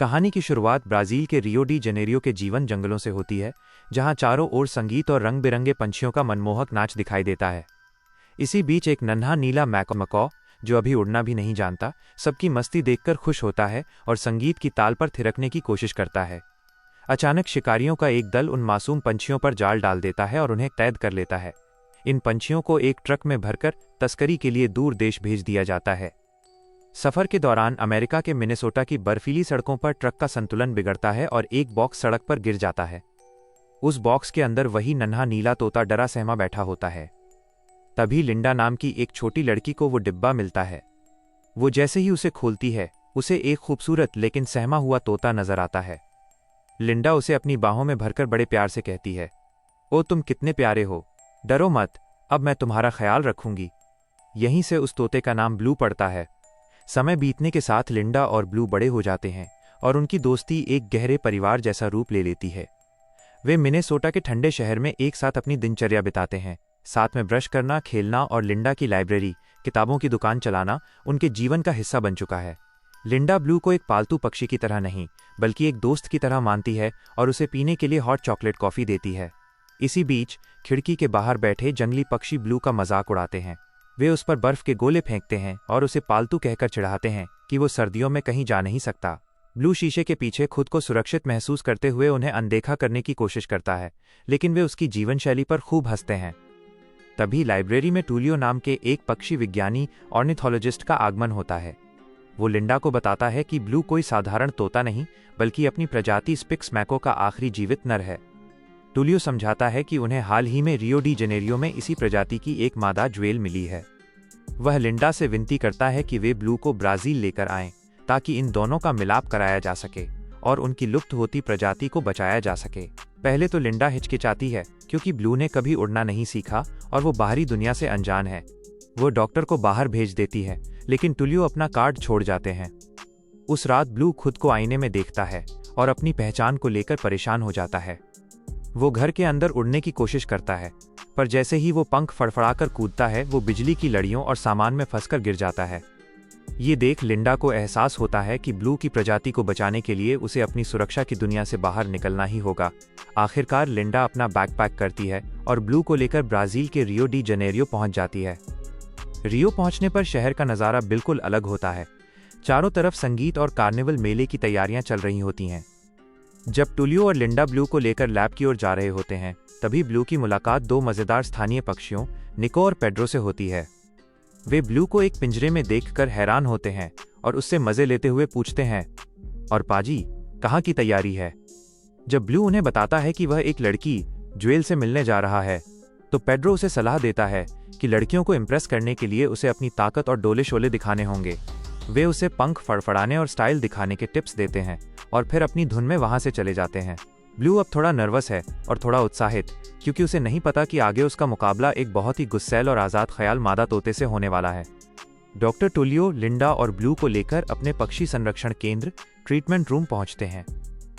कहानी की शुरुआत ब्राजील के रियो डी जेनेरियो के जीवन जंगलों से होती है, जहां चारों ओर संगीत और रंग बिरंगे पंछियों का मनमोहक नाच दिखाई देता है। इसी बीच एक नन्हा नीला मैकॉ, जो अभी उड़ना भी नहीं जानता, सबकी मस्ती देखकर खुश होता है और संगीत की ताल पर थिरकने की कोशिश करता है। अचानक शिकारियों का एक दल उन मासूम पंछियों पर जाल डाल देता है और उन्हें कैद कर लेता है। इन पंछियों को एक ट्रक में भरकर तस्करी के लिए दूर देश भेज दिया जाता है। सफर के दौरान अमेरिका के मिनेसोटा की बर्फीली सड़कों पर ट्रक का संतुलन बिगड़ता है और एक बॉक्स सड़क पर गिर जाता है। उस बॉक्स के अंदर वही नन्हा नीला तोता डरा सहमा बैठा होता है। तभी लिंडा नाम की एक छोटी लड़की को वो डिब्बा मिलता है। वो जैसे ही उसे खोलती है, उसे एक खूबसूरत लेकिन सहमा हुआ तोता नजर आता है। लिंडा उसे अपनी बाहों में भरकर बड़े प्यार से कहती है, ओ तुम कितने प्यारे हो, डरो मत, अब मैं तुम्हारा ख्याल रखूंगी। यहीं से उस तोते का नाम ब्लू पड़ता है। समय बीतने के साथ लिंडा और ब्लू बड़े हो जाते हैं और उनकी दोस्ती एक गहरे परिवार जैसा रूप ले लेती है। वे मिनेसोटा के ठंडे शहर में एक साथ अपनी दिनचर्या बिताते हैं। साथ में ब्रश करना, खेलना और लिंडा की लाइब्रेरी, किताबों की दुकान चलाना उनके जीवन का हिस्सा बन चुका है। लिंडा ब्लू को एक पालतू पक्षी की तरह नहीं, बल्कि एक दोस्त की तरह मानती है और उसे पीने के लिए हॉट चॉकलेट कॉफी देती है। इसी बीच खिड़की के बाहर बैठे जंगली पक्षी ब्लू का मजाक उड़ाते हैं। वे उस पर बर्फ के गोले फेंकते हैं और उसे पालतू कहकर चिढ़ाते हैं कि वो सर्दियों में कहीं जा नहीं सकता। ब्लू शीशे के पीछे खुद को सुरक्षित महसूस करते हुए उन्हें अनदेखा करने की कोशिश करता है, लेकिन वे उसकी जीवन शैली पर खूब हंसते हैं। तभी लाइब्रेरी में टूलियो नाम के एक पक्षी विज्ञानी ऑर्निथोलॉजिस्ट का आगमन होता है। वो लिंडा को बताता है कि ब्लू कोई साधारण तोता नहीं, बल्कि अपनी प्रजाति स्पिक्स मैको का आखिरी जीवित नर है। टूलियो समझाता है कि उन्हें हाल ही में रियो डी जेनेरियो में इसी प्रजाति की एक मादा ज्वेल मिली है। वह लिंडा से विनती करता है कि वे ब्लू को ब्राजील लेकर आएं, ताकि इन दोनों का मिलाप कराया जा सके और उनकी लुप्त होती प्रजाति को बचाया जा सके। पहले तो लिंडा हिचकिचाती है, क्योंकि ब्लू ने कभी उड़ना नहीं सीखा और वो बाहरी दुनिया से अनजान है। वो डॉक्टर को बाहर भेज देती है, लेकिन टूलियो अपना कार्ड छोड़ जाते हैं। उस रात ब्लू खुद को आईने में देखता है और अपनी पहचान को लेकर परेशान हो जाता है। वो घर के अंदर उड़ने की कोशिश करता है, पर जैसे ही वो पंख फड़फड़ाकर कूदता है, वो बिजली की लड़ियों और सामान में फंसकर गिर जाता है। ये देख लिंडा को एहसास होता है कि ब्लू की प्रजाति को बचाने के लिए उसे अपनी सुरक्षा की दुनिया से बाहर निकलना ही होगा। आखिरकार लिंडा अपना बैकपैक करती है और ब्लू को लेकर ब्राजील के रियो डी जेनेरियो पहुंच जाती है। रियो पहुंचने पर शहर का नज़ारा बिल्कुल अलग होता है। चारों तरफ संगीत और कार्निवल मेले की तैयारियां चल रही होती हैं। जब टूलियो और लिंडा ब्लू को लेकर लैब की ओर जा रहे होते हैं, तभी ब्लू की मुलाकात दो मजेदार स्थानीय पक्षियों निको और पेड्रो से होती है। वे ब्लू को एक पिंजरे में देखकर हैरान होते हैं और उससे मजे लेते हुए पूछते हैं, और पाजी, कहाँ की तैयारी है? जब ब्लू उन्हें बताता है कि वह एक लड़की ज्वेल से मिलने जा रहा है, तो पेड्रो उसे सलाह देता है कि लड़कियों को इम्प्रेस करने के लिए उसे अपनी ताकत और डोले शोले दिखाने होंगे। वे उसे पंख फड़फड़ाने और स्टाइल दिखाने के टिप्स देते हैं और फिर अपनी धुन में वहां से चले जाते हैं। ब्लू अब थोड़ा नर्वस है और थोड़ा उत्साहित, क्योंकि उसे नहीं पता कि आगे उसका मुकाबला एक बहुत ही गुस्सैल और आज़ाद ख्याल मादा तोते से होने वाला है। डॉक्टर टूलियो लिंडा और ब्लू को लेकर अपने पक्षी संरक्षण केंद्र ट्रीटमेंट रूम पहुंचते हैं।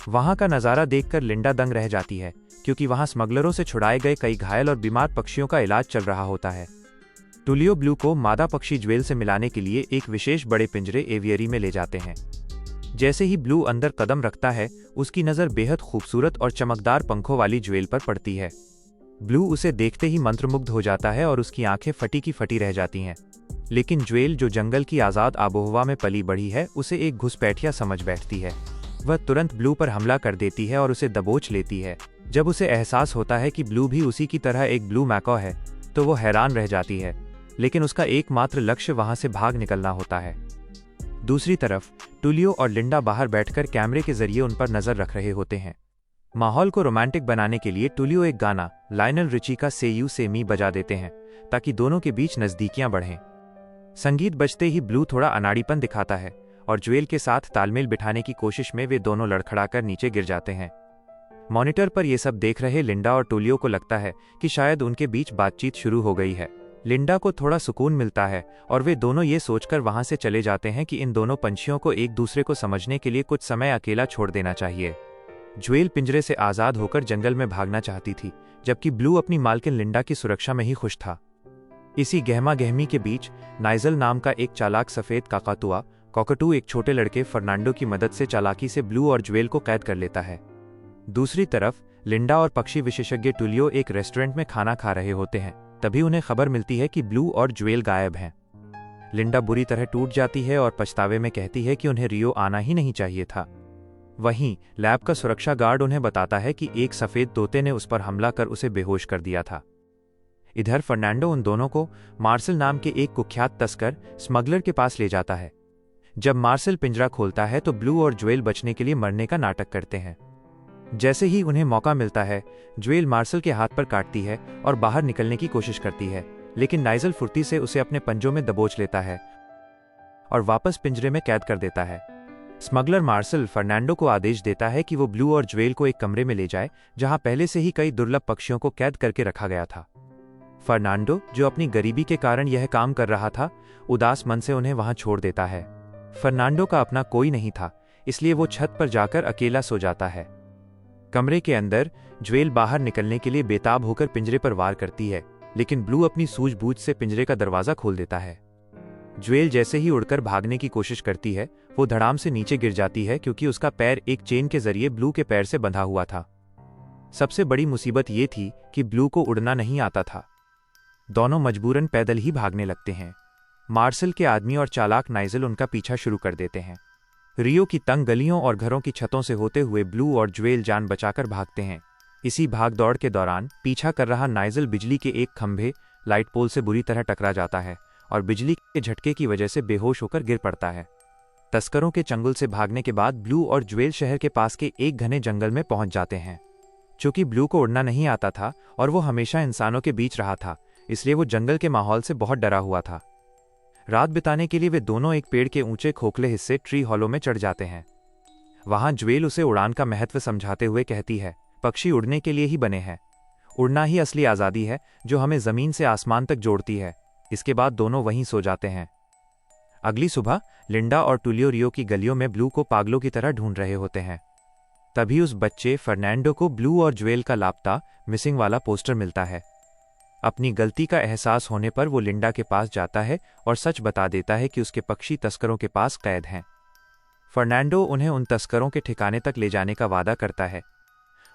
वहां का नज़ारा देखकर लिंडा दंग रह जाती है, क्योंकि वहां स्मगलरों से छुड़ाए गए कई घायल और बीमार पक्षियों का इलाज चल रहा होता है। टूलियो ब्लू को मादा पक्षी ज्वेल से मिलाने के लिए एक विशेष बड़े पिंजरे एवियरी में ले जाते हैं। जैसे ही ब्लू अंदर कदम रखता है, उसकी नज़र बेहद खूबसूरत और चमकदार पंखों वाली ज्वेल पर पड़ती है। ब्लू उसे देखते ही मंत्रमुग्ध हो जाता है और उसकी आंखें फटी की फटी रह जाती हैं। लेकिन ज्वेल, जो जंगल की आज़ाद आबोहवा में पली बढ़ी है, उसे एक घुसपैठिया समझ बैठती है। वह तुरंत ब्लू पर हमला कर देती है और उसे दबोच लेती है। जब उसे एहसास होता है कि ब्लू भी उसी की तरह एक ब्लू मैकॉ है, तो वो हैरान रह जाती है, लेकिन उसका एकमात्र लक्ष्य वहां से भाग निकलना होता है। दूसरी तरफ टूलियो और लिंडा बाहर बैठकर कैमरे के जरिए उन पर नजर रख रहे होते हैं। माहौल को रोमांटिक बनाने के लिए टूलियो एक गाना लायनल रिची का से यू से मी बजा देते हैं, ताकि दोनों के बीच नजदीकियां बढ़ें। संगीत बजते ही ब्लू थोड़ा अनाड़ीपन दिखाता है और ज्वेल के साथ तालमेल बिठाने की कोशिश में वे दोनों लड़खड़ाकर नीचे गिर जाते हैं। मॉनिटर पर यह सब देख रहे लिंडा और टूलियो को लगता है कि शायद उनके बीच बातचीत शुरू हो गई है। लिंडा को थोड़ा सुकून मिलता है और वे दोनों ये सोचकर वहां से चले जाते हैं कि इन दोनों पंछियों को एक दूसरे को समझने के लिए कुछ समय अकेला छोड़ देना चाहिए। ज्वेल पिंजरे से आज़ाद होकर जंगल में भागना चाहती थी, जबकि ब्लू अपनी मालकिन लिंडा की सुरक्षा में ही खुश था। इसी गहमा गहमी के बीच नाइजल नाम का एक चालाक सफ़ेद काकातुआ कॉकटू एक छोटे लड़के फर्नांडो की मदद से चालाकी से ब्लू और ज्वेल को कैद कर लेता है। दूसरी तरफ लिंडा और पक्षी विशेषज्ञ टुलियो एक रेस्टोरेंट में खाना खा रहे होते हैं। तभी उन्हें खबर मिलती है कि ब्लू और ज्वेल गायब हैं। लिंडा बुरी तरह टूट जाती है और पछतावे में कहती है कि उन्हें रियो आना ही नहीं चाहिए था। वहीं लैब का सुरक्षा गार्ड उन्हें बताता है कि एक सफेद तोते ने उस पर हमला कर उसे बेहोश कर दिया था। इधर फर्नांडो उन दोनों को मार्शल नाम के एक कुख्यात तस्कर स्मगलर के पास ले जाता है। जब मार्शल पिंजरा खोलता है तो ब्लू और ज्वेल बचने के लिए मरने का नाटक करते हैं। जैसे ही उन्हें मौका मिलता है, ज्वेल मार्शल के हाथ पर काटती है और बाहर निकलने की कोशिश करती है, लेकिन नाइजल फुर्ती से उसे अपने पंजों में दबोच लेता है और वापस पिंजरे में कैद कर देता है। स्मगलर मार्शल फर्नांडो को आदेश देता है कि वो ब्लू और ज्वेल को एक कमरे में ले जाए जहां पहले से ही कई दुर्लभ पक्षियों को कैद करके रखा गया था। फर्नांडो, जो अपनी गरीबी के कारण यह काम कर रहा था, उदास मन से उन्हें वहां छोड़ देता है। फर्नांडो का अपना कोई नहीं था, इसलिए वो छत पर जाकर अकेला सो जाता है। कमरे के अंदर ज्वेल बाहर निकलने के लिए बेताब होकर पिंजरे पर वार करती है, लेकिन ब्लू अपनी सूझबूझ से पिंजरे का दरवाजा खोल देता है। ज्वेल जैसे ही उड़कर भागने की कोशिश करती है, वो धड़ाम से नीचे गिर जाती है क्योंकि उसका पैर एक चेन के जरिए ब्लू के पैर से बंधा हुआ था। सबसे बड़ी मुसीबत ये थी कि ब्लू को उड़ना नहीं आता था। दोनों मजबूरन पैदल ही भागने लगते हैं। मार्शल के आदमी और चालाक नाइजल उनका पीछा शुरू कर देते हैं। रियो की तंग गलियों और घरों की छतों से होते हुए ब्लू और ज्वेल जान बचाकर भागते हैं। इसी भाग दौड़ के दौरान पीछा कर रहा नाइजल बिजली के एक खंभे लाइट पोल से बुरी तरह टकरा जाता है और बिजली के झटके की वजह से बेहोश होकर गिर पड़ता है। तस्करों के चंगुल से भागने के बाद ब्लू और ज्वेल शहर के पास के एक घने जंगल में पहुंच जाते हैं। चूंकि ब्लू को उड़ना नहीं आता था और वो हमेशा इंसानों के बीच रहा था, इसलिए वो जंगल के माहौल से बहुत डरा हुआ था। रात बिताने के लिए वे दोनों एक पेड़ के ऊंचे खोखले हिस्से ट्री हॉलो में चढ़ जाते हैं। वहां ज्वेल उसे उड़ान का महत्व समझाते हुए कहती है, पक्षी उड़ने के लिए ही बने हैं। उड़ना ही असली आज़ादी है जो हमें जमीन से आसमान तक जोड़ती है। इसके बाद दोनों वहीं सो जाते हैं। अगली सुबह लिंडा और टुलियो रियो की गलियों में ब्लू को पागलों की तरह ढूंढ रहे होते हैं। तभी उस बच्चे फर्नांडो को ब्लू और ज्वेल का लापता मिसिंग वाला पोस्टर मिलता है। अपनी गलती का एहसास होने पर वो लिंडा के पास जाता है और सच बता देता है कि उसके पक्षी तस्करों के पास कैद हैं। फर्नांडो उन्हें उन तस्करों के ठिकाने तक ले जाने का वादा करता है।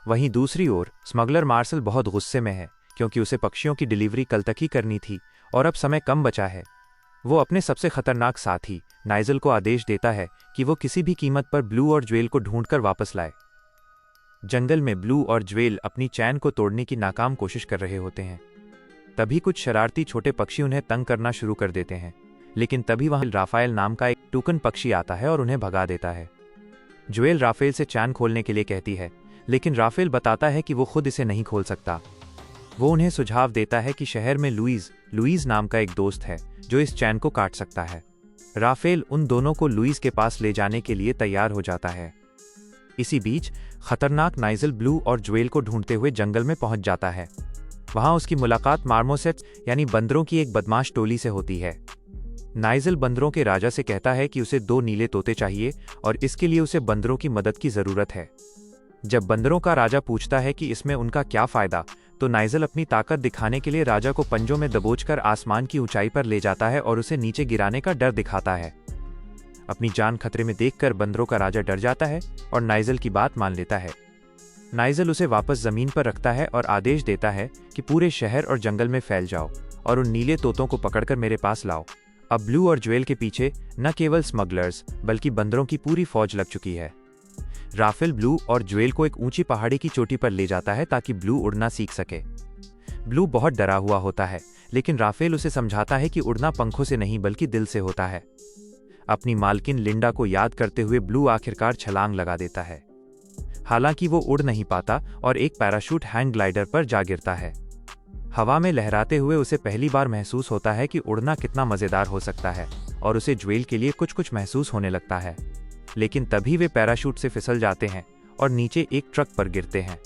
वहीं दूसरी ओर स्मगलर मार्शल बहुत गुस्से में है क्योंकि उसे पक्षियों की डिलीवरी कल तक ही करनी थी और अब समय कम बचा है। वो अपने सबसे खतरनाक साथी नाइजल को आदेश देता है कि वो किसी भी कीमत पर ब्लू और ज्वेल को ढूंढकर वापस लाए। जंगल में ब्लू और ज्वेल अपनी चैन को तोड़ने की नाकाम कोशिश कर रहे होते हैं। तभी कुछ शरारती छोटे पक्षी उन्हें तंग करना शुरू कर देते हैं, लेकिन तभी वहां राफेल नाम का एक टूकन पक्षी आता है और उन्हें भगा देता है। ज्वेल राफेल से चैन खोलने के लिए कहती है, लेकिन राफेल बताता है कि वो खुद इसे नहीं खोल सकता। वो उन्हें सुझाव देता है कि शहर में लुईज नाम का एक दोस्त है जो इस चैन को काट सकता है। राफेल उन दोनों को लुईज के पास ले जाने के लिए तैयार हो जाता है। इसी बीच खतरनाक नाइजल ब्लू और ज्वेल को ढूंढते हुए जंगल में पहुंच जाता है। वहां उसकी मुलाकात मार्मोसेट्स यानी बंदरों की एक बदमाश टोली से होती है। नाइजल बंदरों के राजा से कहता है कि उसे 2 नीले तोते चाहिए और इसके लिए उसे बंदरों की मदद की जरूरत है। जब बंदरों का राजा पूछता है कि इसमें उनका क्या फायदा, तो नाइजल अपनी ताकत दिखाने के लिए राजा को पंजों में दबोचकर आसमान की ऊंचाई पर ले जाता है और उसे नीचे गिराने का डर दिखाता है। अपनी जान खतरे में देखकर बंदरों का राजा डर जाता है और नाइजल की बात मान लेता है। नाइजल उसे वापस जमीन पर रखता है और आदेश देता है कि पूरे शहर और जंगल में फैल जाओ और उन नीले तोतों को पकड़कर मेरे पास लाओ। अब ब्लू और ज्वेल के पीछे न केवल स्मगलर्स बल्कि बंदरों की पूरी फौज लग चुकी है। राफेल ब्लू और ज्वेल को एक ऊंची पहाड़ी की चोटी पर ले जाता है ताकि ब्लू उड़ना सीख सके। ब्लू बहुत डरा हुआ होता है, लेकिन राफेल उसे समझाता है कि उड़ना पंखों से नहीं बल्कि दिल से होता है। अपनी मालकिन लिंडा को याद करते हुए ब्लू आखिरकार छलांग लगा देता है। हालांकि वो उड़ नहीं पाता और एक पैराशूट हैंग ग्लाइडर पर जा गिरता है। हवा में लहराते हुए उसे पहली बार महसूस होता है कि उड़ना कितना मजेदार हो सकता है और उसे ज्वेल के लिए कुछ महसूस होने लगता है। लेकिन तभी वे पैराशूट से फिसल जाते हैं और नीचे एक ट्रक पर गिरते हैं।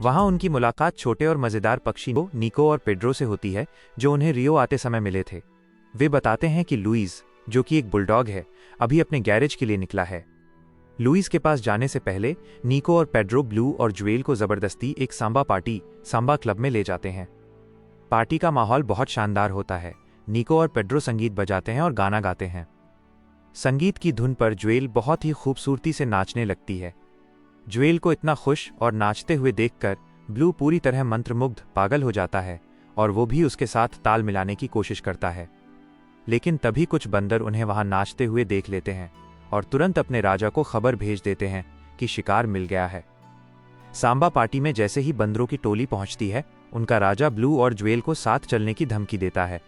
वहां उनकी मुलाकात छोटे और मजेदार पक्षी निको और पेड्रो से होती है जो उन्हें रियो आते समय मिले थे। वे बताते हैं कि लुईज, जो कि एक बुलडॉग है, अभी अपने गैरेज के लिए निकला है। लुईस के पास जाने से पहले निको और पेड्रो ब्लू और ज्वेल को जबरदस्ती एक सांबा क्लब में ले जाते हैं। पार्टी का माहौल बहुत शानदार होता है। निको और पेड्रो संगीत बजाते हैं और गाना गाते हैं। संगीत की धुन पर ज्वेल बहुत ही खूबसूरती से नाचने लगती है। ज्वेल को इतना खुश और नाचते हुए देखकर ब्लू पूरी तरह मंत्रमुग्ध पागल हो जाता है और वो भी उसके साथ ताल मिलाने की कोशिश करता है। लेकिन तभी कुछ बंदर उन्हें वहां नाचते हुए देख लेते हैं और तुरंत अपने राजा को खबर भेज देते हैं कि शिकार मिल गया है। सांबा पार्टी में जैसे ही बंदरों की टोली पहुंचती है, उनका राजा ब्लू और ज्वेल को साथ चलने की धमकी देता है।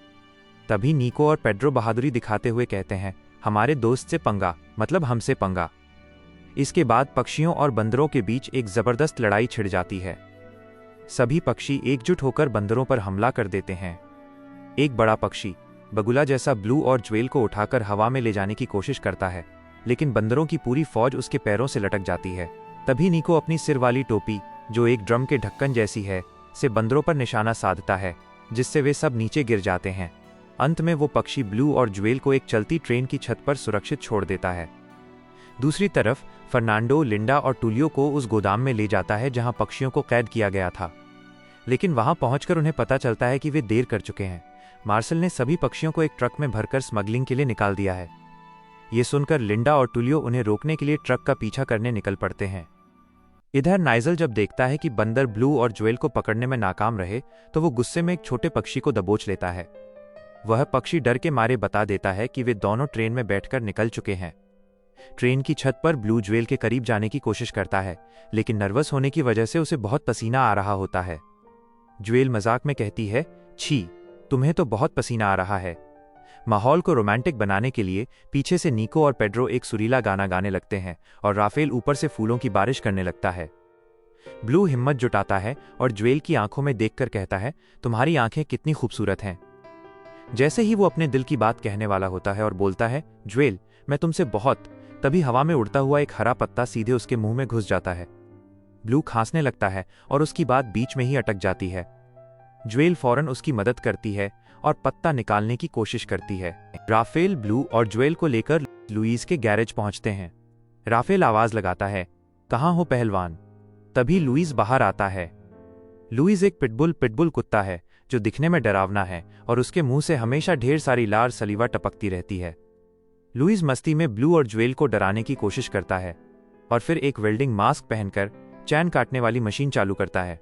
तभी निको और पेड्रो बहादुरी दिखाते हुए कहते हैं, हमारे दोस्त से पंगा मतलब हमसे पंगा। इसके बाद पक्षियों और बंदरों के बीच एक जबरदस्त लड़ाई छिड़ जाती है। सभी पक्षी एकजुट होकर बंदरों पर हमला कर देते हैं। एक बड़ा पक्षी बगुला जैसा ब्लू और ज्वेल को उठाकर हवा में ले जाने की कोशिश करता है, लेकिन बंदरों की पूरी फौज उसके पैरों से लटक जाती है। तभी निको अपनी सिर वाली टोपी, जो एक ड्रम के ढक्कन जैसी है, से बंदरों पर निशाना साधता है, जिससे वे सब नीचे गिर जाते हैं। अंत में वो पक्षी ब्लू और ज्वेल को एक चलती ट्रेन की छत पर सुरक्षित छोड़ देता है। दूसरी तरफ फर्नांडो, लिंडा और टूलियो को उस गोदाम में ले जाता है जहां पक्षियों को कैद किया गया था, लेकिन वहां पहुंचकर उन्हें पता चलता है कि वे देर कर चुके हैं। मार्शल ने सभी पक्षियों को एक ट्रक में भरकर स्मगलिंग के लिए निकाल दिया है। ये सुनकर लिंडा और टूलियो उन्हें रोकने के लिए ट्रक का पीछा करने निकल पड़ते हैं। इधर नाइजल जब देखता है कि बंदर ब्लू और ज्वेल को पकड़ने में नाकाम रहे, तो वो गुस्से में एक छोटे पक्षी को दबोच लेता है। वह पक्षी डर के मारे बता देता है कि वे दोनों ट्रेन में बैठकर निकल चुके हैं। ट्रेन की छत पर ब्लू ज्वेल के करीब जाने की कोशिश करता है, लेकिन नर्वस होने की वजह से उसे बहुत पसीना आ रहा होता है। ज्वेल मजाक में कहती है, छी, तुम्हें तो बहुत पसीना आ रहा है। माहौल को रोमांटिक बनाने के लिए पीछे से निको और पेड्रो एक सुरीला गाना गाने लगते हैं और राफेल ऊपर से फूलों की बारिश करने लगता है। ब्लू हिम्मत जुटाता है और ज्वेल की आंखों में देखकर कहता है, तुम्हारी आंखें कितनी खूबसूरत हैं। जैसे ही वो अपने दिल की बात कहने वाला होता है और बोलता है, ज्वेल, मैं तुमसे बहुत, तभी हवा में उड़ता हुआ एक हरा पत्ता सीधे उसके मुंह में घुस जाता है। ब्लू खांसने लगता है और उसकी बात बीच में ही अटक जाती है। ज्वेल फौरन उसकी मदद करती है और पत्ता निकालने की कोशिश करती है। राफेल ब्लू और ज्वेल को लेकर लुईस के गैरेज पहुंचते हैं। राफेल आवाज लगाता है, कहाँ हो पहलवान? तभी लुईस बाहर आता है। लुईस एक पिटबुल कुत्ता है जो दिखने में डरावना है और उसके मुंह से हमेशा ढेर सारी लार सलीवा टपकती रहती है। लुईस मस्ती में ब्लू और ज्वेल को डराने की कोशिश करता है और फिर एक वेल्डिंग मास्क पहनकर चैन काटने वाली मशीन चालू करता है।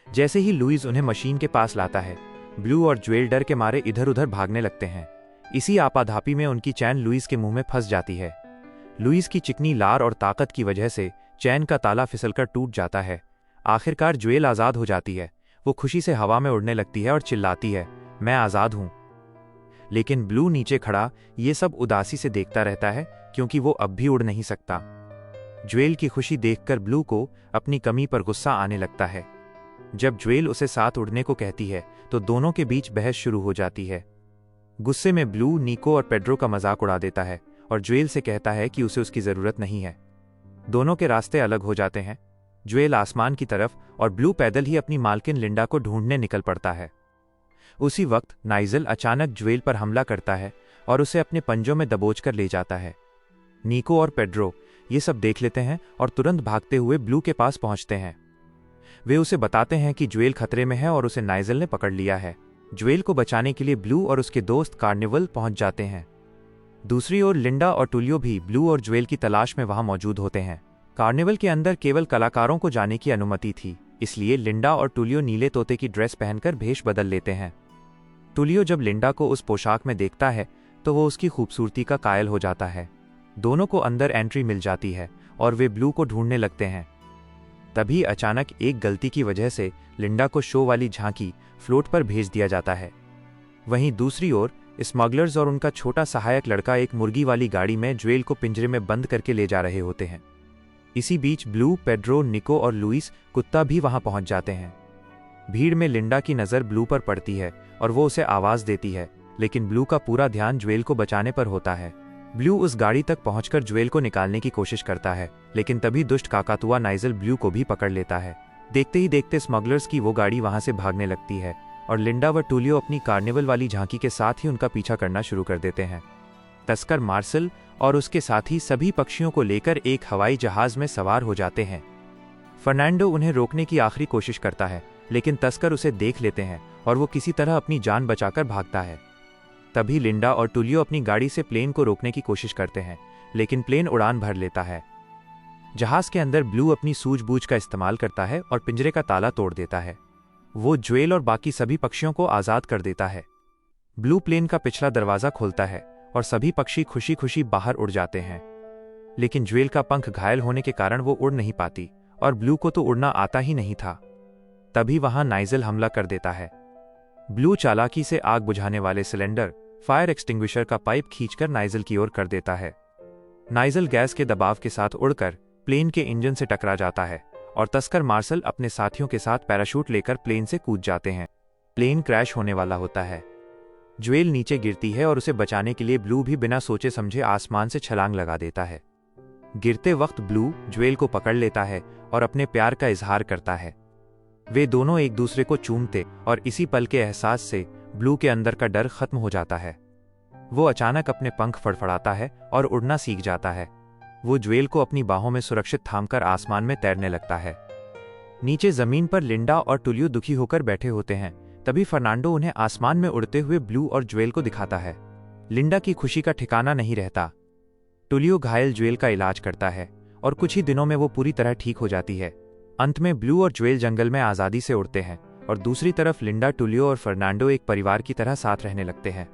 जैसे ही लुईस उन्हें मशीन के पास लाता है, ब्लू और ज्वेल डर के मारे इधर उधर भागने लगते हैं। इसी आपाधापी में उनकी चैन लुईस के मुंह में फंस जाती है। लुईस की चिकनी लार और ताकत की वजह से चैन का ताला फिसलकर टूट जाता है। आखिरकार ज्वेल आजाद हो जाती है। वो खुशी से हवा में उड़ने लगती है और चिल्लाती है, मैं आजाद हूं। लेकिन ब्लू नीचे खड़ा ये सब उदासी से देखता रहता है, क्योंकि वो अब भी उड़ नहीं सकता। ज्वेल की खुशी देखकर ब्लू को अपनी कमी पर गुस्सा आने लगता है। जब ज्वेल उसे साथ उड़ने को कहती है, तो दोनों के बीच बहस शुरू हो जाती है। गुस्से में ब्लू निको और पेड्रो का मजाक उड़ा देता है और ज्वेल से कहता है कि उसे उसकी जरूरत नहीं है। दोनों के रास्ते अलग हो जाते हैं। ज्वेल आसमान की तरफ और ब्लू पैदल ही अपनी मालकिन लिंडा को ढूंढने निकल पड़ता है। उसी वक्त नाइजल अचानक ज्वेल पर हमला करता है और उसे अपने पंजों में दबोचकर ले जाता है। निको और पेड्रो ये सब देख लेते हैं और तुरंत भागते हुए ब्लू के पास पहुंचते हैं। वे उसे बताते हैं कि ज्वेल खतरे में है और उसे नाइजल ने पकड़ लिया है। ज्वेल को बचाने के लिए ब्लू और उसके दोस्त कार्निवल पहुंच जाते हैं। दूसरी ओर लिंडा और टूलियो भी ब्लू और ज्वेल की तलाश में वहां मौजूद होते हैं। कार्निवल के अंदर केवल कलाकारों को जाने की अनुमति थी, इसलिए लिंडा और टूलियो नीले तोते की ड्रेस पहनकर भेष बदल लेते हैं। टूलियो जब लिंडा को उस पोशाक में देखता है तो वो उसकी खूबसूरती का कायल हो जाता है। दोनों को अंदर एंट्री मिल जाती है और वे ब्लू को ढूंढने लगते हैं। तभी अचानक एक गलती की वजह से लिंडा को शो वाली झांकी फ्लोट पर भेज दिया जाता है। वहीं दूसरी ओर स्मगलर्स और उनका छोटा सहायक लड़का एक मुर्गी वाली गाड़ी में ज्वेल को पिंजरे में बंद करके ले जा रहे होते हैं। इसी बीच ब्लू, पेड्रो, निको और लुईस कुत्ता भी वहां पहुंच जाते हैं। भीड़ में लिंडा की नजर ब्लू पर पड़ती है और वो उसे आवाज देती है, लेकिन ब्लू का पूरा ध्यान ज्वेल को बचाने पर होता है। ब्लू उस गाड़ी तक पहुंचकर ज्वेल को निकालने की कोशिश करता है, लेकिन तभी दुष्ट काकातुआ नाइजल ब्लू को भी पकड़ लेता है। देखते ही देखते स्मगलर्स की वो गाड़ी वहां से भागने लगती है और लिंडा व टूलियो अपनी कार्निवल वाली झांकी के साथ ही उनका पीछा करना शुरू कर देते हैं। तस्कर मार्शल और उसके साथी सभी पक्षियों को लेकर एक हवाई जहाज में सवार हो जाते हैं। फर्नांडो उन्हें रोकने की आखिरी कोशिश करता है, लेकिन तस्कर उसे देख लेते हैं और वो किसी तरह अपनी जान बचाकर भागता है। तभी लिंडा और टुलियो अपनी गाड़ी से प्लेन को रोकने की कोशिश करते हैं, लेकिन प्लेन उड़ान भर लेता है। जहाज के अंदर ब्लू अपनी सूझबूझ का इस्तेमाल करता है और पिंजरे का ताला तोड़ देता है। वो ज्वेल और बाकी सभी पक्षियों को आजाद कर देता है। ब्लू प्लेन का पिछला दरवाजा खोलता है और सभी पक्षी खुशी खुशी बाहर उड़ जाते हैं। लेकिन ज्वेल का पंख घायल होने के कारण वो उड़ नहीं पाती और ब्लू को तो उड़ना आता ही नहीं था। तभी वहां नाइजल हमला कर देता है। ब्लू चालाकी से आग बुझाने वाले सिलेंडर फायर एक्सटिंग्विशर का पाइप खींचकर नाइजल की ओर कर देता है। नाइजल गैस के दबाव के साथ उड़कर प्लेन के इंजन से टकरा जाता है और तस्कर मार्शल अपने साथियों के साथ पैराशूट लेकर प्लेन से कूद जाते हैं। प्लेन क्रैश होने वाला होता है। ज्वेल नीचे गिरती है और उसे बचाने के लिए ब्लू भी बिना सोचे समझे आसमान से छलांग लगा देता है। गिरते वक्त ब्लू ज्वेल को पकड़ लेता है और अपने प्यार का इजहार करता है। वे दोनों एक दूसरे को चूमते और इसी पल के एहसास से ब्लू के अंदर का डर खत्म हो जाता है। वो अचानक अपने पंख फड़फड़ाता है और उड़ना सीख जाता है। वो ज्वेल को अपनी बाहों में सुरक्षित थामकर आसमान में तैरने लगता है। नीचे जमीन पर लिंडा और टुलियो दुखी होकर बैठे होते हैं। तभी फर्नांडो उन्हें आसमान में उड़ते हुए ब्लू और ज्वेल को दिखाता है। लिंडा की खुशी का ठिकाना नहीं रहता। टुलियो घायल ज्वेल का इलाज करता है और कुछ ही दिनों में वो पूरी तरह ठीक हो जाती है। अंत में ब्लू और ज्वेल जंगल में आजादी से उड़ते हैं और दूसरी तरफ लिंडा, टुलियो और फर्नांडो एक परिवार की तरह साथ रहने लगते हैं।